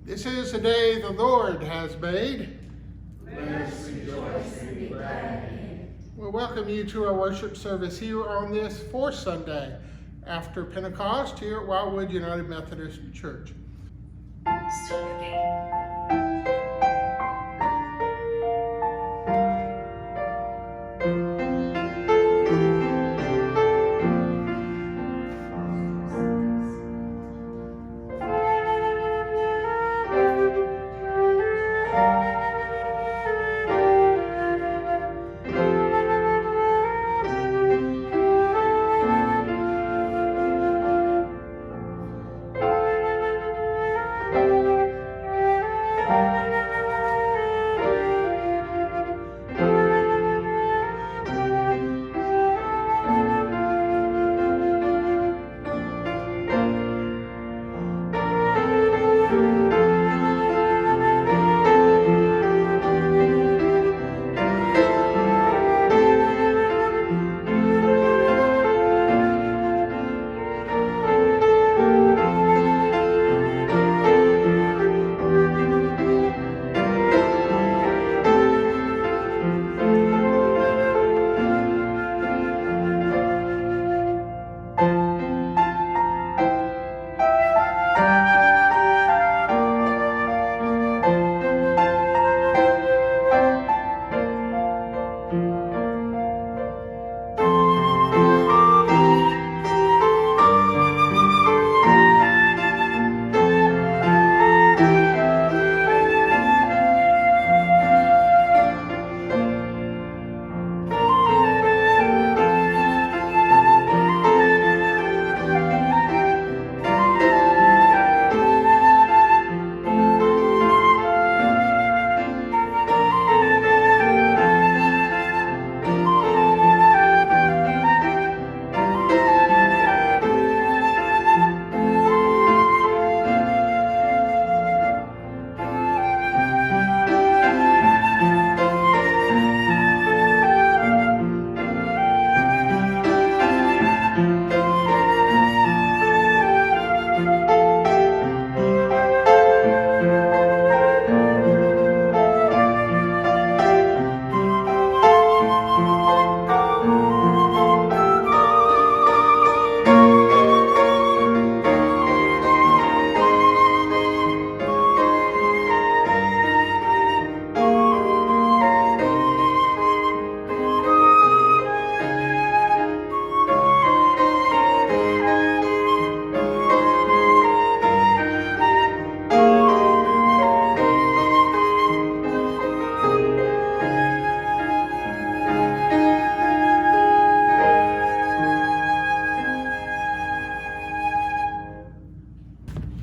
This is the day the Lord has made. Let us rejoice and be glad in it. We welcome you to our worship service here on this fourth Sunday after Pentecost here at Wildwood United Methodist Church. Still cooking.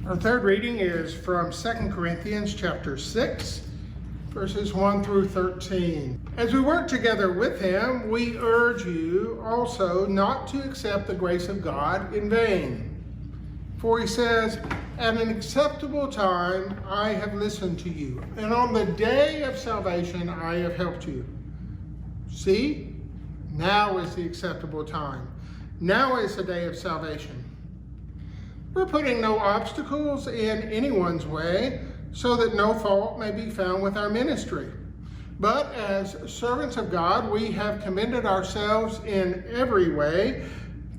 Our third reading is from 2 Corinthians chapter 6, verses 1 through 13. As we work together with him, we urge you also not to accept the grace of God in vain. For he says, at an acceptable time I have listened to you, and on the day of salvation I have helped you. See, now is the acceptable time. Now is the day of salvation. We're putting no obstacles in anyone's way so that no fault may be found with our ministry. But as servants of God, we have commended ourselves in every way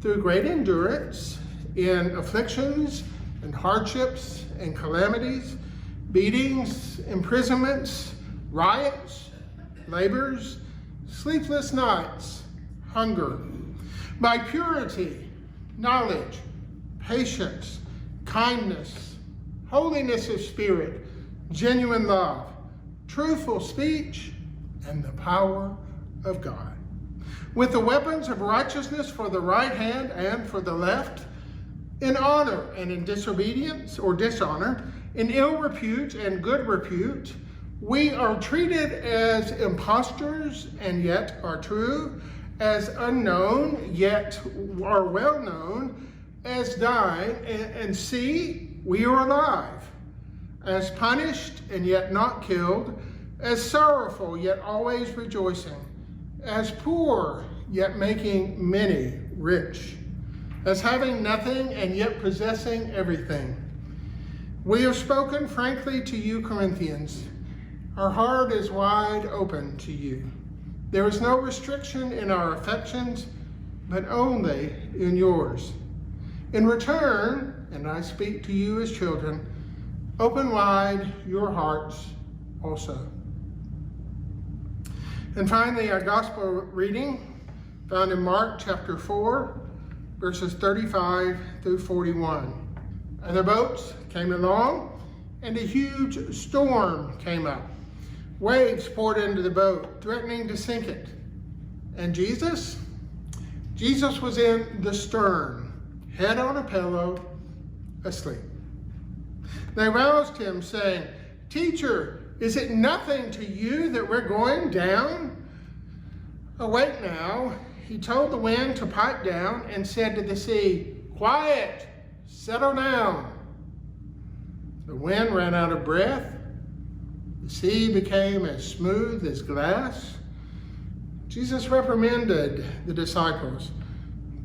through great endurance in afflictions and hardships and calamities, beatings, imprisonments, riots, labors, sleepless nights, hunger, by purity, knowledge, patience, kindness, holiness of spirit, genuine love, truthful speech, and the power of God. With the weapons of righteousness for the right hand and for the left, in honor and in disobedience or dishonor, in ill repute and good repute, we are treated as impostors and yet are true, as unknown yet are well known, as dying, and see, we are alive, as punished and yet not killed, as sorrowful yet always rejoicing, as poor yet making many rich, as having nothing and yet possessing everything. We have spoken frankly to you, Corinthians. Our heart is wide open to you. There is no restriction in our affections, but only in yours. In return, and I speak to you as children, open wide your hearts also. And finally, our gospel reading found in Mark chapter 4, verses 35 through 41. And the boats came along, and a huge storm came up. Waves poured into the boat, threatening to sink it. And Jesus was in the stern, head on a pillow, asleep. They roused him, saying, "Teacher, is it nothing to you that we're going down?" "Awake now," he told the wind to pipe down and said to the sea, "Quiet, settle down." The wind ran out of breath. The sea became as smooth as glass. Jesus reprimanded the disciples.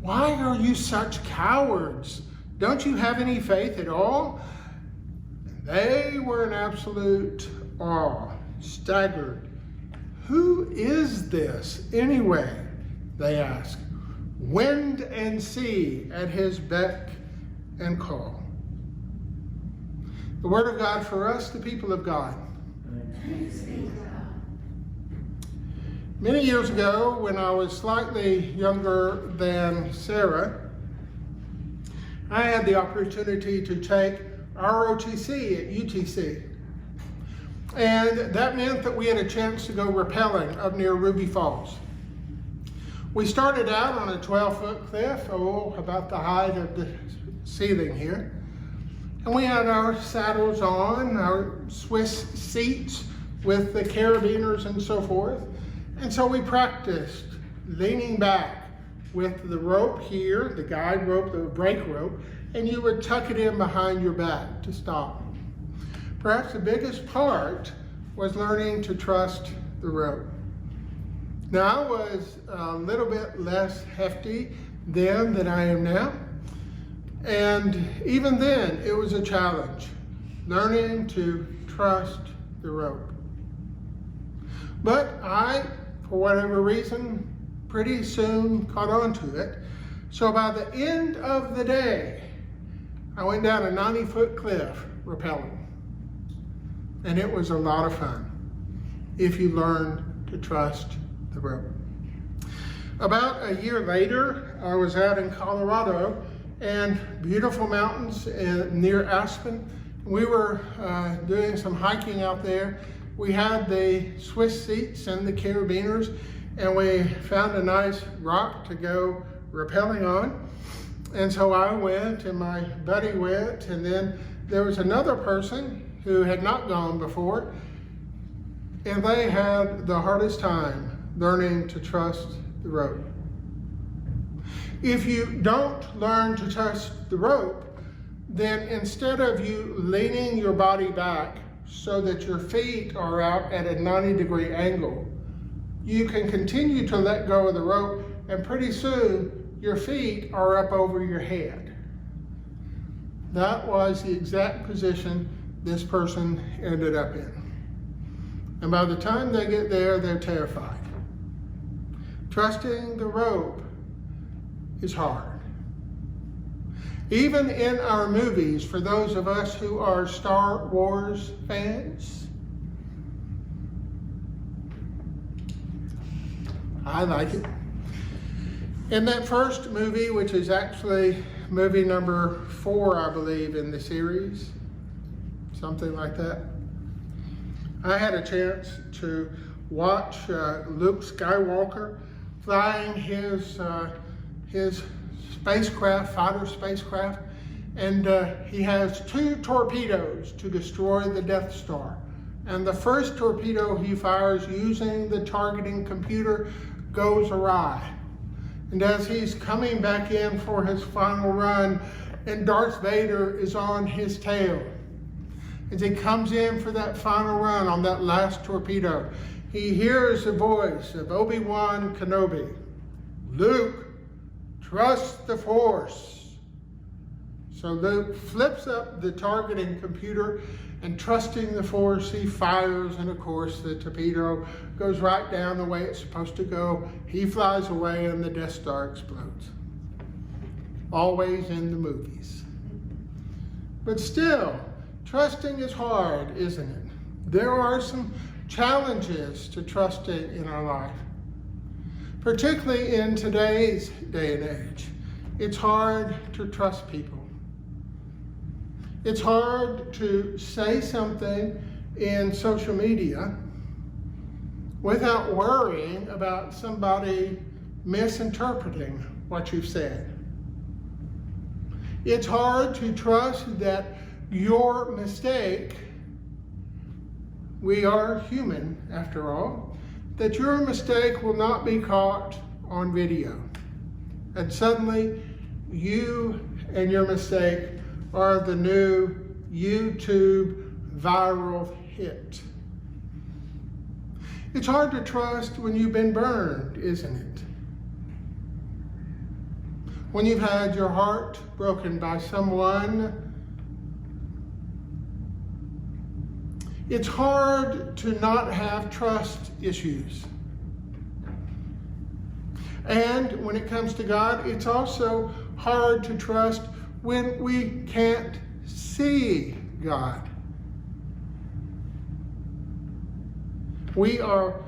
"Why are you such cowards? Don't you have any faith at all?" They were in absolute awe, staggered. "Who is this anyway?" they asked. "Wind and sea at his beck and call." The word of God for us, the people of God. Many years ago, when I was slightly younger than Sarah, I had the opportunity to take ROTC at UTC. And that meant that we had a chance to go rappelling up near Ruby Falls. We started out on a 12-foot cliff, about the height of the ceiling here. And we had our saddles on, our Swiss seats with the carabiners and so forth. And so we practiced leaning back with the rope here, the guide rope, the brake rope, and you would tuck it in behind your back to stop. Perhaps the biggest part was learning to trust the rope. Now, I was a little bit less hefty then than I am now. And even then, it was a challenge, learning to trust the rope. But I, for whatever reason, pretty soon caught on to it. So by the end of the day, I went down a 90-foot cliff rappelling. And it was a lot of fun if you learned to trust the rope. About a year later, I was out in Colorado and beautiful mountains near Aspen. We were doing some hiking out there. We had the Swiss seats and the carabiners, and we found a nice rock to go rappelling on. And so I went and my buddy went, and then there was another person who had not gone before, and they had the hardest time learning to trust the rope. If you don't learn to trust the rope, then instead of you leaning your body back so that your feet are out at a 90-degree angle, you can continue to let go of the rope, and pretty soon your feet are up over your head. That was the exact position this person ended up in. And by the time they get there, they're terrified. Trusting the rope is hard. Even in our movies, for those of us who are Star Wars fans, I like it. In that first movie, which is actually movie number 4, I believe, in the series, something like that, I had a chance to watch Luke Skywalker flying his fighter spacecraft, and he has 2 torpedoes to destroy the Death Star. And the first torpedo he fires using the targeting computer goes awry. And as he's coming back in for his final run, and Darth Vader is on his tail, as he comes in for that final run on that last torpedo, he hears the voice of Obi-Wan Kenobi. "Luke, trust the Force." So Luke flips up the targeting computer, and trusting the force, he fires, and of course the torpedo goes right down the way it's supposed to go. He flies away and the Death Star explodes. Always in the movies. But still, trusting is hard, isn't it? There are some challenges to trusting in our life, particularly in today's day and age. It's hard to trust people. It's hard to say something in social media without worrying about somebody misinterpreting what you've said. It's hard to trust that your mistake, we are human after all, that your mistake will not be caught on video. And suddenly, you and your mistake are the new YouTube viral hit. It's hard to trust when you've been burned, isn't it? When you've had your heart broken by someone. It's hard to not have trust issues. And when it comes to God, it's also hard to trust when we can't see God. We are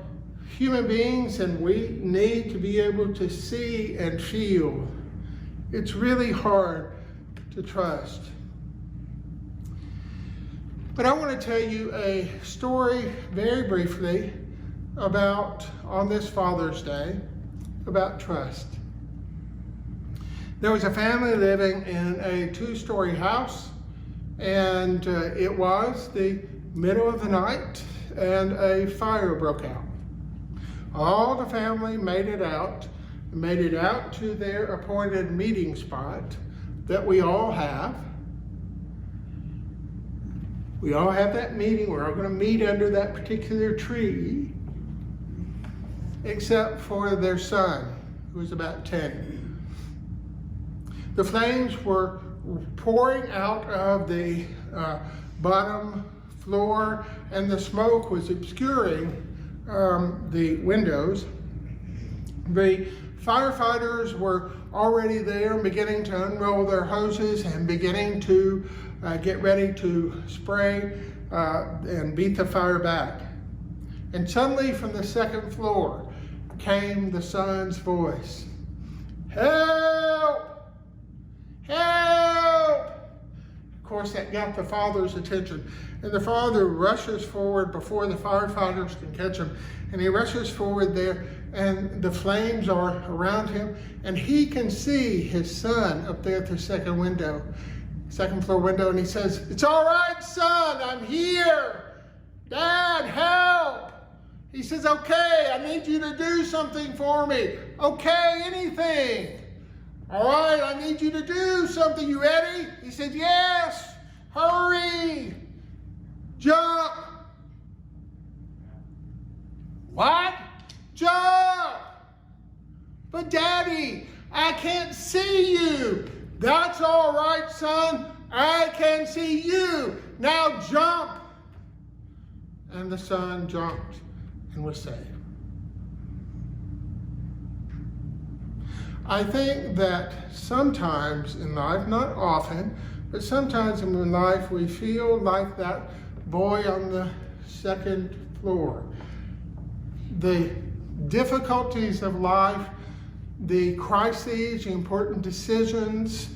human beings and we need to be able to see and feel. It's really hard to trust. But I want to tell you a story very briefly about, on this Father's Day, about trust. There was a family living in a 2-story house, and it was the middle of the night, and a fire broke out. All the family made it out to their appointed meeting spot that we all have. We all have that meeting. We're all going to meet under that particular tree, except for their son, who was about 10. The flames were pouring out of the bottom floor, and the smoke was obscuring the windows. The firefighters were already there, beginning to unroll their hoses and beginning to get ready to spray and beat the fire back. And suddenly from the second floor came the son's voice. Help! Help! Of course, that got the father's attention. And the father rushes forward before the firefighters can catch him. And he rushes forward there, and the flames are around him. And he can see his son up there at the second floor window. And he says, "It's all right, son, I'm here. Dad, help." He says, "Okay, I need you to do something for me." "Okay, anything." "All right, I need you to do something. You ready?" He said, "Yes." "Hurry. Jump." "What?" "Jump." "But Daddy, I can't see you." "That's all right, son. I can see you. Now jump." And the son jumped and was saved. I think that sometimes in life, not often, but sometimes in life we feel like that boy on the second floor. The difficulties of life, the crises, the important decisions,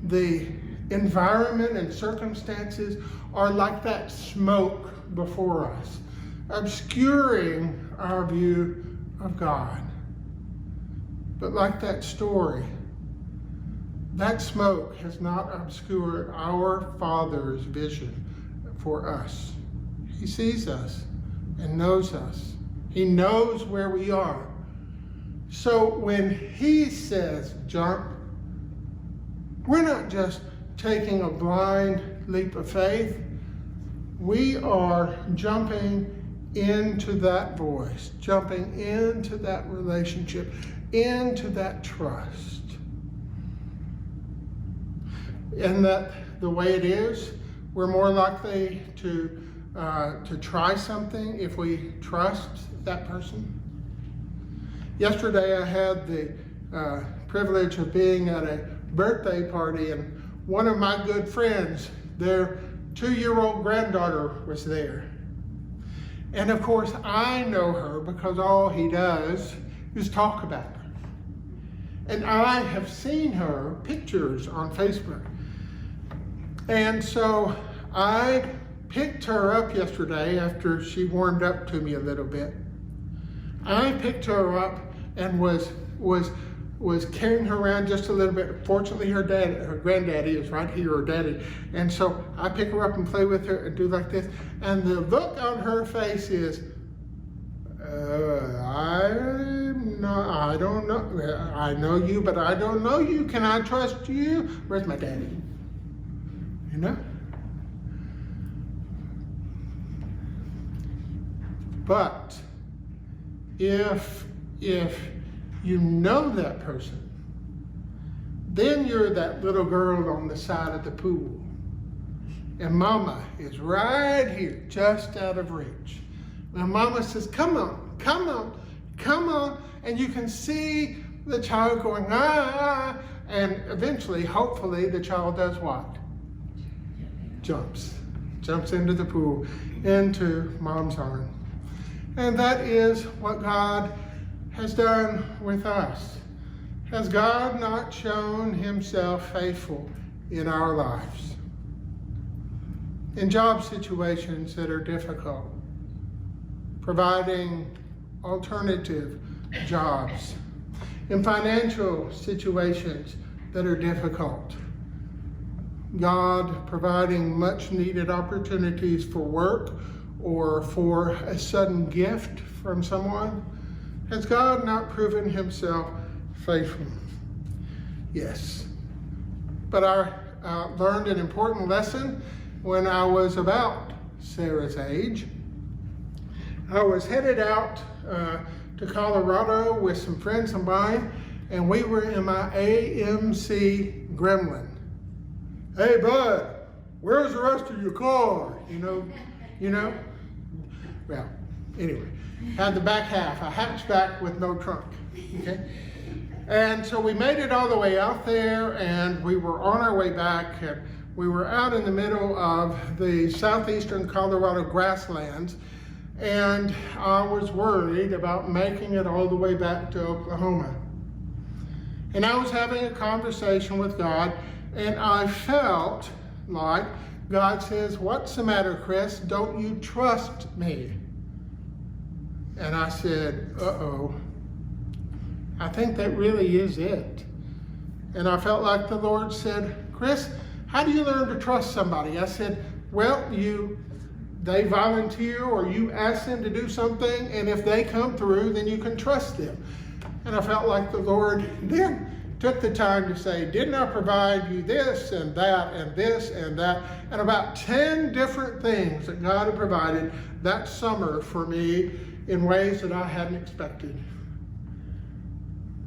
the environment and circumstances are like that smoke before us, obscuring our view of God. But like that story, that smoke has not obscured our Father's vision for us. He sees us and knows us. He knows where we are. So when He says jump, we're not just taking a blind leap of faith. We are jumping into that voice, jumping into that relationship, into that trust. in that the way it is, we're more likely to try something if we trust that person. Yesterday I had the privilege of being at a birthday party, and one of my good friends, their 2-year-old granddaughter was there. And of course I know her because all he does is talk about her. And I have seen her pictures on Facebook. And so I picked her up yesterday after she warmed up to me a little bit. I picked her up and was carrying her around just a little bit. Fortunately, her granddaddy is right here, her daddy. And so I pick her up and play with her and do like this. And the look on her face is, I don't know. I know you, but I don't know you. Can I trust you? Where's my daddy? You know? But if you know that person, then you're that little girl on the side of the pool. And mama is right here, just out of reach. And mama says, come on, come on, come on. And you can see the child going, ah. And eventually, hopefully, the child does what? Jumps into the pool, into mom's arm. And that is what God has done with us. Has God not shown himself faithful in our lives? In job situations that are difficult, providing alternative jobs. In financial situations that are difficult, God providing much needed opportunities for work or for a sudden gift from someone. Has God not proven himself faithful? Yes. But I learned an important lesson when I was about Sarah's age. I was headed out to Colorado with some friends of mine, and we were in my AMC Gremlin. Hey bud, where's the rest of your car? You know? Well, anyway, had the back half, a hatchback with no trunk, okay? And so we made it all the way out there, and we were on our way back, and we were out in the middle of the southeastern Colorado grasslands, and I was worried about making it all the way back to Oklahoma. And I was having a conversation with God, and I felt like God says, what's the matter, Chris? Don't you trust me? And I said, uh-oh, I think that really is it. And I felt like the Lord said, Chris, how do you learn to trust somebody? I said, well, they volunteer or you ask them to do something, and if they come through, then you can trust them. And I felt like the Lord then took the time to say, didn't I provide you this and that and this and that? And about 10 different things that God had provided that summer for me in ways that I hadn't expected.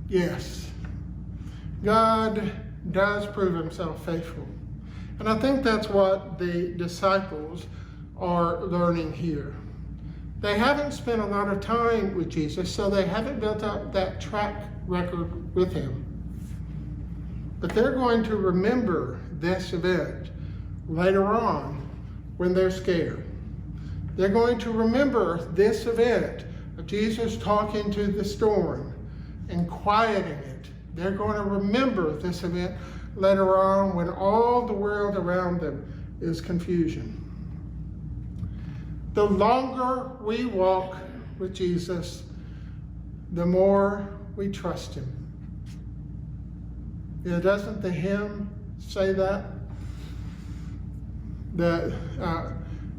Yes, God does prove himself faithful. And I think that's what the disciples are learning here. They haven't spent a lot of time with Jesus, so they haven't built up that track record with him. But they're going to remember this event later on when they're scared. They're going to remember this event of Jesus talking to the storm and quieting it. They're going to remember this event later on when all the world around them is confusion. The longer we walk with Jesus, the more we trust him. Doesn't the hymn say that?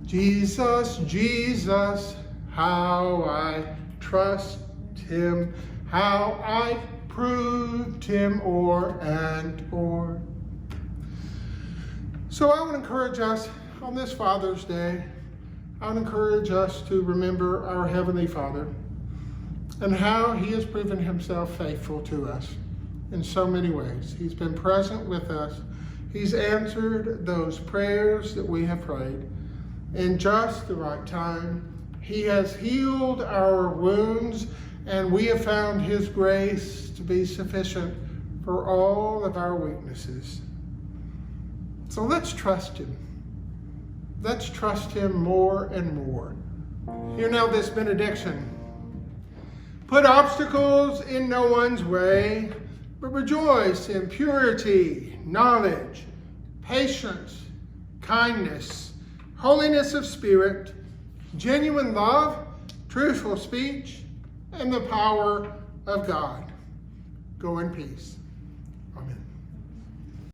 Jesus, Jesus, how I trust him, how I proved him o'er and o'er. So I would encourage us on this Father's Day, I would encourage us to remember our Heavenly Father and how he has proven himself faithful to us in so many ways. He's been present with us He's answered those prayers that we have prayed in just the right time. He has healed our wounds, and we have found his grace to be sufficient for all of our weaknesses. So let's trust him. Let's trust him more and more. Hear now this benediction. Put obstacles in no one's way, but rejoice in purity, knowledge, patience, kindness, holiness of spirit, genuine love, truthful speech, and the power of God. Go in peace. Amen.